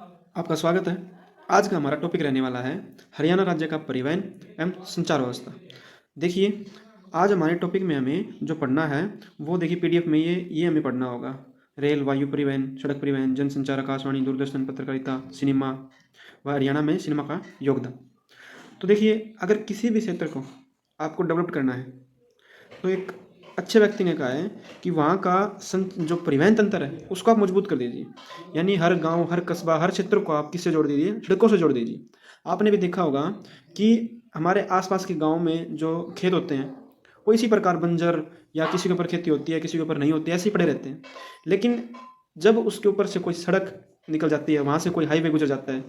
आपका स्वागत है। आज का हमारा टॉपिक रहने वाला है हरियाणा राज्य का परिवहन एवं संचार व्यवस्था। देखिए, आज हमारे टॉपिक में हमें जो पढ़ना है वो देखिए पीडीएफ में ये हमें पढ़ना होगा। रेल, वायु परिवहन, सड़क परिवहन, जनसंचार, आकाशवाणी, दूरदर्शन, पत्रकारिता, सिनेमा व हरियाणा में सिनेमा का योगदान। तो देखिए, अगर किसी भी क्षेत्र को आपको डेवलप करना है तो एक अच्छे व्यक्ति ने कहा है कि वहाँ का जो परिवहन तंत्र है उसको आप मजबूत कर दीजिए। यानी हर गांव, हर कस्बा, हर क्षेत्र को आप किससे जोड़ दीजिए? सड़कों से जोड़ दीजिए। आपने भी देखा होगा कि हमारे आसपास के गांव में जो खेत होते हैं वो इसी प्रकार बंजर या किसी के ऊपर खेती होती है, किसी के ऊपर नहीं होती है, ऐसे ही पड़े रहते हैं। लेकिन जब उसके ऊपर से कोई सड़क निकल जाती है, वहाँ से कोई हाईवे गुजर जाता है,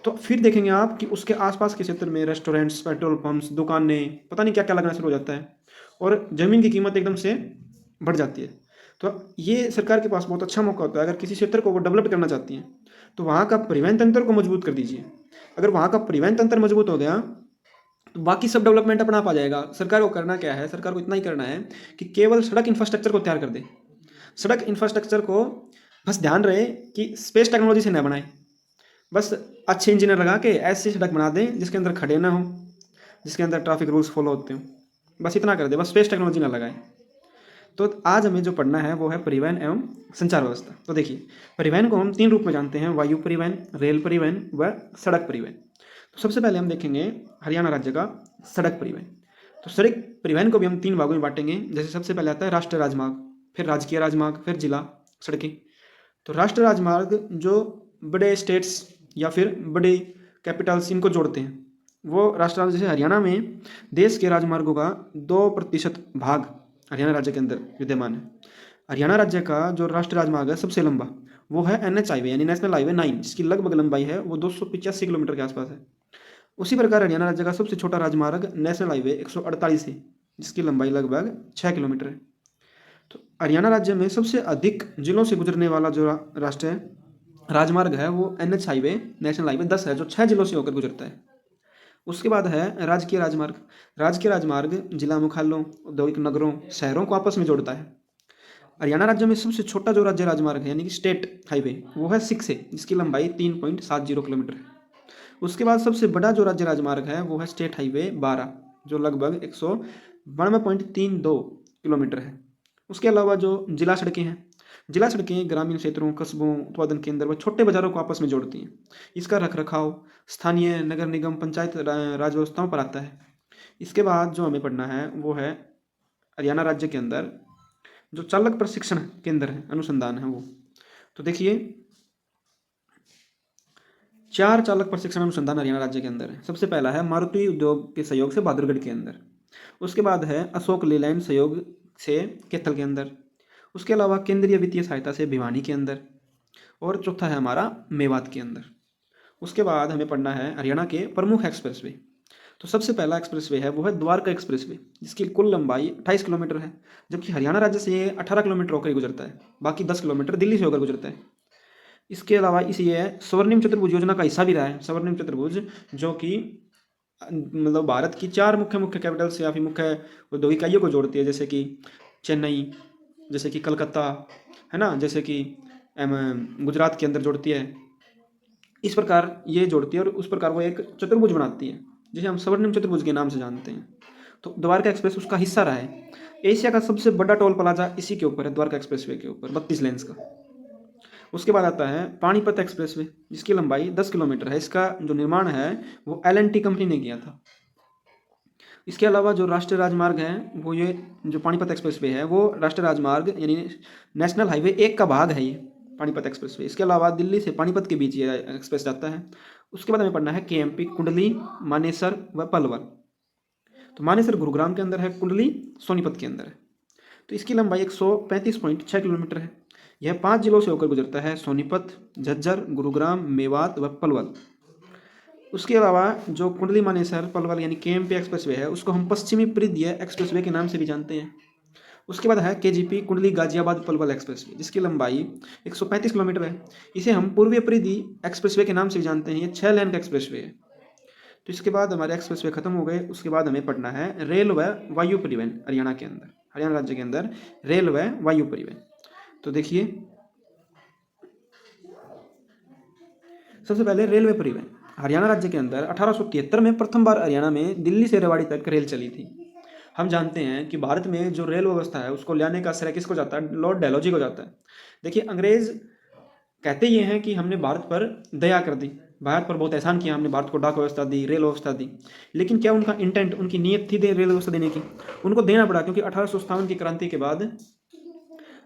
तो फिर देखेंगे आप कि उसके आसपास के क्षेत्र में रेस्टोरेंट्स, पेट्रोल पंप्स, दुकानें, पता नहीं क्या क्या लगना शुरू हो जाता है और ज़मीन की कीमत एकदम से बढ़ जाती है। तो ये सरकार के पास बहुत अच्छा मौका होता है। अगर किसी क्षेत्र को वो डेवलप करना चाहती हैं तो वहाँ का परिवहन तंत्र को मजबूत कर दीजिए। अगर वहाँ का परिवहन तंत्र मजबूत हो गया तो बाकी सब डेवलपमेंट अपना आप आ जाएगा। सरकार को करना क्या है? सरकार को इतना ही करना है कि केवल सड़क इंफ्रास्ट्रक्चर को तैयार कर दे। सड़क इंफ्रास्ट्रक्चर को बस ध्यान रहे कि स्पेस टेक्नोलॉजी से न बनाए। बस अच्छे इंजीनियर लगा के ऐसी सड़क बना दें जिसके अंदर खड़े ना हो, जिसके अंदर ट्रैफिक रूल्स फॉलो होते हों। बस इतना कर दे, बस स्पेस टेक्नोलॉजी ना लगाए। तो आज हमें जो पढ़ना है वो है परिवहन एवं संचार व्यवस्था। तो देखिए, परिवहन को हम 3 रूप में जानते हैं: वायु परिवहन, रेल परिवहन व सड़क परिवहन। तो सबसे पहले हम देखेंगे हरियाणा राज्य का सड़क परिवहन। तो सड़क परिवहन को भी हम 3 भागों में बांटेंगे। जैसे सबसे पहले आता है राष्ट्रीय राजमार्ग, फिर राजकीय राजमार्ग, फिर जिला सड़कें। तो राष्ट्रीय राजमार्ग जो बड़े स्टेट्स या फिर बड़े कैपिटल्स इनको जोड़ते हैं, वो राष्ट्रीय राजमार्ग, जैसे हरियाणा में देश के राजमार्गों का 2% भाग हरियाणा राज्य के अंदर विद्यमान है। हरियाणा राज्य का जो राष्ट्रीय राजमार्ग है सबसे लंबा, वो है NH हाईवे यानी नेशनल हाईवे 9, जिसकी लगभग लंबाई है वो 285 किलोमीटर के आसपास है। उसी प्रकार हरियाणा राज्य का सबसे छोटा राजमार्ग नेशनल हाईवे 148 है, जिसकी लंबाई लगभग 6 किलोमीटर है। तो हरियाणा राज्य में सबसे अधिक जिलों से गुजरने वाला जो राष्ट्रीय राजमार्ग है वो NH हाईवे नेशनल हाईवे 10 है, जो 6 जिलों से होकर गुजरता है। उसके बाद है राजकीय राजमार्ग। राजकीय राजमार्ग जिला मुख्यालयों, औद्योगिक नगरों, शहरों को आपस में जोड़ता है। हरियाणा राज्य में सबसे छोटा जो राज्य राजमार्ग है यानी कि स्टेट हाईवे वो है 6 है, जिसकी लंबाई 3.70 किलोमीटर है। उसके बाद सबसे बड़ा जो राज्य राजमार्ग है वो है स्टेट हाईवे 12, जो लगभग 192.32 किलोमीटर है। उसके अलावा जो जिला सड़कें हैं, जिला सड़कें ग्रामीण क्षेत्रों, कस्बों, उत्पादन केंद्र व छोटे बाजारों को आपस में जोड़ती हैं। इसका रखरखाव स्थानीय नगर निगम, पंचायत राज व्यवस्थाओं पर आता है। इसके बाद जो हमें पढ़ना है वो है हरियाणा राज्य के अंदर जो चालक प्रशिक्षण केंद्र है, अनुसंधान है वो। तो देखिए, 4 चालक प्रशिक्षण अनुसंधान हरियाणा राज्य के अंदर है। सबसे पहला है मारुति उद्योग के सहयोग से बहादुरगढ़ के अंदर। उसके बाद है अशोक लेलैंड सहयोग से कैथल के अंदर। उसके अलावा केंद्रीय वित्तीय सहायता से भिवानी के अंदर। और चौथा है हमारा मेवात के अंदर। उसके बाद हमें पढ़ना है हरियाणा के प्रमुख एक्सप्रेसवे। तो सबसे पहला एक्सप्रेसवे है वो है द्वारका एक्सप्रेसवे, जिसकी कुल लंबाई 28 किलोमीटर है, जबकि हरियाणा राज्य से ये 18 किलोमीटर होकर गुजरता है। बाकी 10 किलोमीटर दिल्ली से होकर गुजरता है। इसके अलावा इसी ये स्वर्णिम चतुर्भुज योजना का हिस्सा भी रहा है। स्वर्णिम चतुर्भुज जो कि मतलब भारत की 4 मुख्य मुख्य कैपिटल्स या फिर मुख्य औद्योगिक इकाइयों को जोड़ती है, जैसे कि चेन्नई, जैसे कि कलकत्ता, है ना, जैसे कि गुजरात के अंदर जोड़ती है। इस प्रकार ये जोड़ती है और उस प्रकार वो एक चतुर्भुज बनाती है, जिसे हम स्वर्णिम चतुर्भुज के नाम से जानते हैं। तो द्वारका एक्सप्रेस उसका हिस्सा रहा है। एशिया का सबसे बड़ा टोल प्लाजा इसी के ऊपर है, द्वारका एक्सप्रेसवे के ऊपर, 32 लेन्स का। उसके बाद आता है पानीपत एक्सप्रेसवे, जिसकी लंबाई 10 किलोमीटर है। इसका जो निर्माण है वो L&T कंपनी ने किया था। इसके अलावा जो राष्ट्रीय राजमार्ग है वो ये जो पानीपत एक्सप्रेसवे है वो राष्ट्रीय राजमार्ग यानी नेशनल हाईवे 1 का भाग है ये पानीपत एक्सप्रेसवे। इसके अलावा दिल्ली से पानीपत के बीच ये एक्सप्रेस जाता है। उसके बाद हमें पढ़ना है KMP कुंडली, मानेसर व पलवल। तो मानेसर गुरुग्राम के अंदर है, कुंडली सोनीपत के अंदर है। तो इसकी लंबाई 135.6 किलोमीटर है। यह 5 जिलों से होकर गुजरता है: सोनीपत, झज्जर, गुरुग्राम, मेवात व पलवल। उसके अलावा जो कुंडली मानेसर पलवल यानी KMP एक्सप्रेसवे है उसको हम पश्चिमी परिधीय एक्सप्रेसवे के नाम से भी जानते हैं। उसके बाद है KGP कुंडली गाजियाबाद पलवल एक्सप्रेसवे, जिसकी लंबाई 135 किलोमीटर है। इसे हम पूर्वीय परिधि एक्सप्रेसवे के नाम से भी जानते हैं। ये 6 लेन का एक्सप्रेसवे है। तो इसके बाद हमारे एक्सप्रेसवे खत्म हो गए। उसके बाद हमें पढ़ना है रेल व वायु परिवहन हरियाणा के अंदर, हरियाणा राज्य के अंदर रेल व वायु परिवहन। तो देखिए, सबसे पहले रेलवे परिवहन। हरियाणा राज्य के अंदर 1873 में प्रथम बार हरियाणा में दिल्ली से रेवाड़ी तक रेल चली थी। हम जानते हैं कि भारत में जो रेल व्यवस्था है उसको लाने का श्रेय किसको जाता है? लॉर्ड डलहौजी को जाता है। देखिए, अंग्रेज कहते ये हैं कि हमने भारत पर दया कर दी, भारत पर बहुत एहसान किया, हमने भारत को डाक व्यवस्था दी, रेल व्यवस्था दी, लेकिन क्या उनका इंटेंट, उनकी नीयत थी रेल व्यवस्था देने की? उनको देना पड़ा, क्योंकि 1857 की क्रांति के बाद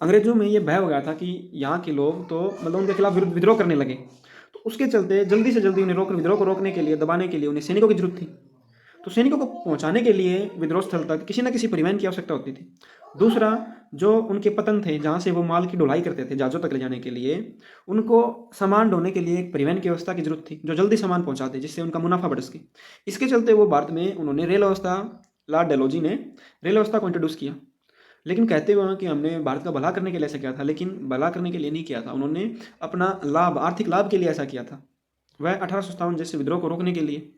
अंग्रेजों में ये भय हो गया था कि यहाँ के लोग तो मतलब उनके खिलाफ विद्रोह करने लगे। तो उसके चलते जल्दी से जल्दी उन्हें विद्रोह को रोकने के लिए, दबाने के लिए उन्हें सैनिकों की जरूरत थी। तो सैनिकों को पहुंचाने के लिए विद्रोह स्थल तक किसी न किसी परिवहन की आवश्यकता होती थी। दूसरा, जो उनके पतन थे, जहाँ से वो माल की ढुलाई करते थे जहाज़ों तक ले जाने के लिए, उनको सामान ढोने के लिए एक परिवहन की व्यवस्था की जरूरत थी जो जल्दी सामान पहुंचा दे, जिससे उनका मुनाफा बढ़ सके। इसके चलते वो भारत में उन्होंने रेल व्यवस्था, लॉर्ड डलहौजी ने रेल व्यवस्था को इंट्रोड्यूस किया। लेकिन कहते हुए हैं कि हमने भारत का भला करने के लिए ऐसा किया था, लेकिन भला करने के लिए नहीं किया था, उन्होंने अपना लाभ, आर्थिक लाभ के लिए ऐसा किया था। वह 1857 जैसे विद्रोह को रोकने के लिए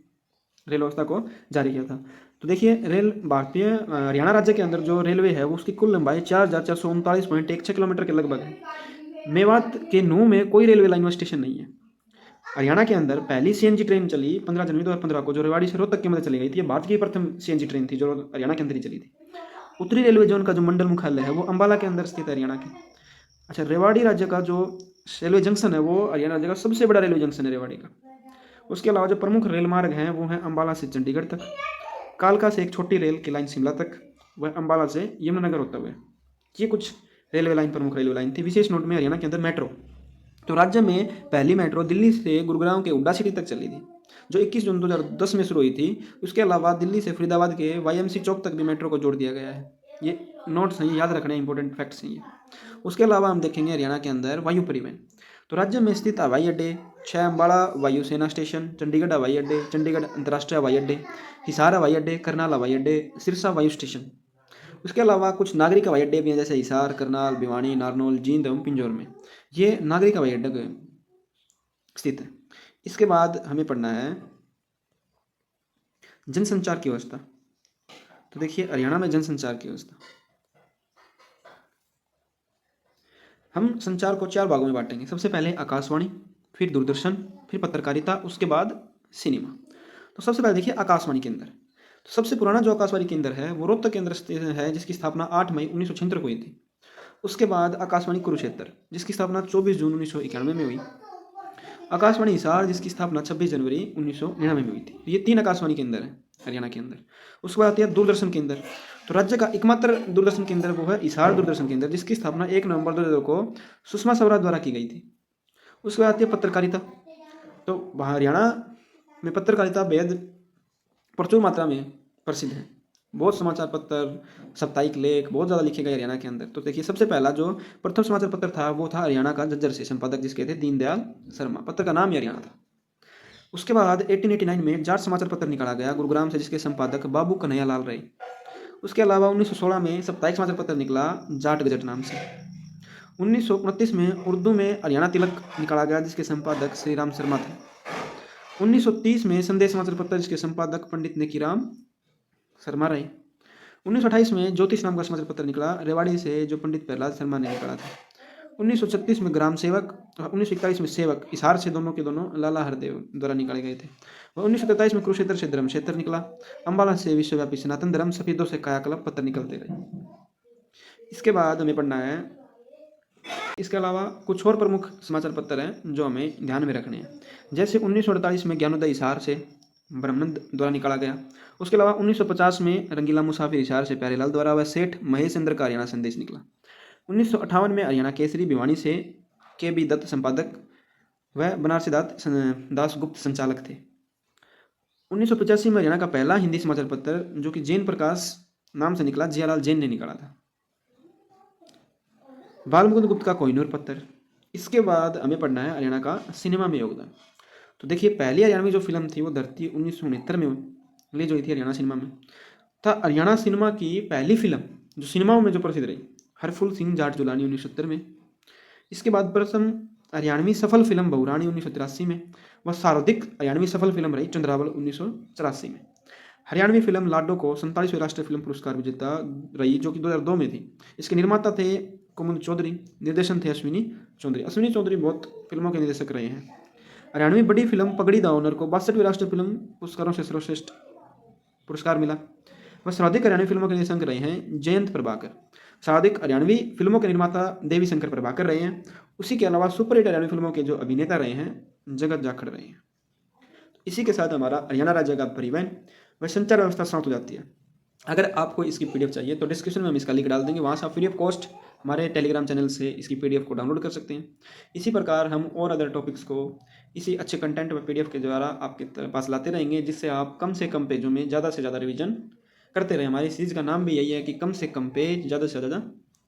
रेल व्यवस्था को जारी किया था। तो देखिए, भारतीय हरियाणा राज्य के अंदर जो रेलवे है वो उसकी कुल लंबाई 4439.16 किलोमीटर के लगभग है। मेवात के नूह में कोई रेलवे लाइन व स्टेशन नहीं है। हरियाणा के अंदर पहली सीएनजी ट्रेन चली 15 जनवरी 2015 को, जो रेवाड़ी से रोहतक के मध्य चली गई थी। ये भारत की प्रथम सीएनजी ट्रेन थी जो हरियाणा के अंदर ही चली थी। उत्तरी रेलवे जोन का जो मंडल मुख्यालय है वो अंबाला के अंदर स्थित है, हरियाणा के। अच्छा, रेवाड़ी राज्य का जो रेलवे जंक्शन है वो हरियाणा राज्य का सबसे बड़ा रेलवे जंक्शन है, रेवाड़ी का। उसके अलावा जो प्रमुख रेल मार्ग हैं वो हैं अंबाला से चंडीगढ़ तक, कालका से एक छोटी रेल की लाइन शिमला तक, वह अंबाला से यमुनानगर होता हुआ। ये कुछ रेलवे लाइन, प्रमुख रेलवे लाइन थी। विशेष नोट में हरियाणा के अंदर मेट्रो, तो राज्य में पहली मेट्रो दिल्ली से गुरुग्राम के हुड्डा सिटी तक चली थी, जो 21 जून 2010 में शुरू हुई थी। उसके अलावा दिल्ली से फरीदाबाद के वाईएमसी चौक तक भी मेट्रो को जोड़ दिया गया है। ये नोट्स हैं, याद रखना, इंपॉर्टेंट फैक्ट्स हैं ये। उसके अलावा हम देखेंगे हरियाणा के अंदर वायु परिवहन। तो राज्य में स्थित हवाई अड्डे 6, अम्बाला वायुसेना स्टेशन, चंडीगढ़ हवाई अड्डे, चंडीगढ़ अंतर्राष्ट्रीय हवाई अड्डे, हिसार हवाई अड्डे, करनाल हवाई अड्डे, सिरसा वायु स्टेशन। उसके अलावा कुछ नागरिक हवाई अड्डे भी हैं, जैसे हिसार, करनाल, भिवानी, नारनौल, जींद एवं पिंजौर में। ये नागरिक हवाई अड्डे स्थित है। इसके बाद हमें पढ़ना है जनसंचार की व्यवस्था। तो देखिए, हरियाणा में जनसंचार की व्यवस्था, हम संचार को 4 भागों में बांटेंगे। सबसे पहले आकाशवाणी, फिर दूरदर्शन, फिर पत्रकारिता, उसके बाद सिनेमा। तो सबसे पहले देखिए आकाशवाणी केंद्र। तो सबसे पुराना जो आकाशवाणी केंद्र है वो रोहतक केंद्र स्थित है, जिसकी स्थापना 8 मई 1976 को हुई थी। उसके बाद आकाशवाणी कुरुक्षेत्र, जिसकी स्थापना 24 जून 1991 में हुई। आकाशवाणी हिसार, जिसकी स्थापना 26 जनवरी 1999 में हुई थी। ये 3 आकाशवाणी केंद्र हैं हरियाणा के अंदर। उसके बाद आती है दूरदर्शन केंद्र। तो राज्य का एकमात्र दूरदर्शन केंद्र वो है हिसार दूरदर्शन केंद्र, जिसकी स्थापना 1 नवंबर 2002 को सुषमा स्वराज द्वारा की गई थी। उसके बाद आती है पत्रकारिता। तो हरियाणा में पत्रकारिता बेहद प्रचुर मात्रा में प्रसिद्ध है। बहुत समाचार पत्र, साप्ताहिक लेख बहुत ज़्यादा लिखे गए हरियाणा के अंदर। तो देखिए, सबसे पहला जो प्रथम समाचार पत्र था वो था हरियाणा का झज्जर से, संपादक जिसके थे दीनदयाल शर्मा। पत्र का नाम ही हरियाणा था। उसके बाद 1889 में जाट समाचार पत्र निकाला गया गुरुग्राम से, जिसके संपादक बाबू कन्हैया लाल रहे। उसके अलावा 1916 में साप्ताहिक समाचार पत्र निकला जाट गजट नाम से। 1929 में उर्दू में हरियाणा तिलक निकाला गया, जिसके संपादक श्री राम शर्मा थे। 1930 में संदेश समाचार पत्र, जिसके संपादक पंडित नेकीराम शर्मा रहे। 1928 में ज्योतिष नाम का समाचार पत्र निकला रेवाड़ी से, जो पंडित प्रहलाद शर्मा ने निकाला था। 1936 में ग्राम सेवक, 1941 में सेवक, हिसार से दोनों के दोनों लाला हरदेव द्वारा निकाले गए थे। और 1943 में कुरुक्षेत्र से धर्म क्षेत्र निकला। अंबाला से विश्वव्यापी सनातन धर्म, सफेदों से कायाकल्प पत्र निकलते गए। इसके बाद हमें पढ़ना है, इसके अलावा कुछ और प्रमुख समाचार पत्र हैं जो हमें ध्यान में रखने हैं। जैसे 1948 में ज्ञानोदय हिसार से ब्रह्मानंद द्वारा निकाला गया। उसके अलावा 1950 में रंगीला मुसाफिर हिसार से प्यारेलाल द्वारा व सेठ महेश चंद्र का हरियाणा संदेश निकला। 1958 में हरियाणा केसरी भिवानी से के बी दत्त संपादक व बनारसी दास गुप्त संचालक थे। 1985 में हरियाणा का पहला हिंदी समाचार पत्र, जो कि जैन प्रकाश नाम से निकला, जियालाल जैन ने निकाला था। बालमुकुंद गुप्त का कोहिनूर पत्र। इसके बाद हमें पढ़ना है हरियाणा का सिनेमा में योगदान। तो देखिए, पहली हरियाणवी जो फिल्म थी वो धरती 1969 में रिलीज हुई थी हरियाणा सिनेमा में। था हरियाणा सिनेमा की पहली फिल्म जो सिनेमाओं में जो प्रसिद्ध रही, हरफुल सिंह जाट जुलानी 1970 में। इसके बाद प्रथम हरियाणवी सफल फिल्म बहुरानी 1983 में। वह सर्वाधिक हरियाणवी सफल फिल्म रही चंद्रावल 1984 में। हरियाणवी फिल्म लाडो को 47वें राष्ट्रीय फिल्म पुरस्कार विजेता रही, जो कि 2002 में थी। इसके निर्माता थे कुमुद चौधरी, निर्देशन थे अश्विनी चौधरी। अश्विनी चौधरी बहुत फिल्मों के निर्देशक रहे हैं। हरियाणवी बड़ी फिल्म पगड़ी द ओनर को 62वें राष्ट्रीय फिल्म पुरस्कारों से सर्वश्रेष्ठ पुरस्कार मिला। वह सर्वाधिक हरियाणवी फिल्मों के निर्देशक रहे हैं जयंत प्रभाकर। सर्वाधिक हरियाणवी फिल्मों के निर्माता देवी शंकर प्रभाकर रहे हैं। उसी के अलावा सुपरहिट हरियाणवी फिल्मों के जो अभिनेता रहे हैं जगत जाखड़ रहे हैं। इसी के साथ हमारा हरियाणा राज्य का परिवहन व संचार व्यवस्था समाप्त हो जाती है। अगर आपको इसकी पीडीएफ चाहिए तो डिस्क्रिप्शन में हम इसका लिंक डाल देंगे, वहाँ से आप फ्री ऑफ कॉस्ट हमारे टेलीग्राम चैनल से इसकी पीडीएफ को डाउनलोड कर सकते हैं। इसी प्रकार हम और अदर टॉपिक्स को इसी अच्छे कंटेंट व पीडीएफ के द्वारा आपके पास लाते रहेंगे, जिससे आप कम से कम पेजों में ज़्यादा से ज़्यादा रिवीजन करते रहें। हमारी सीरीज का नाम भी यही है कि कम से कम पेज ज़्यादा से ज़्यादा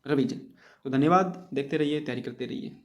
रिवीजन। तो धन्यवाद, देखते रहिए, तैयारी करते रहिए।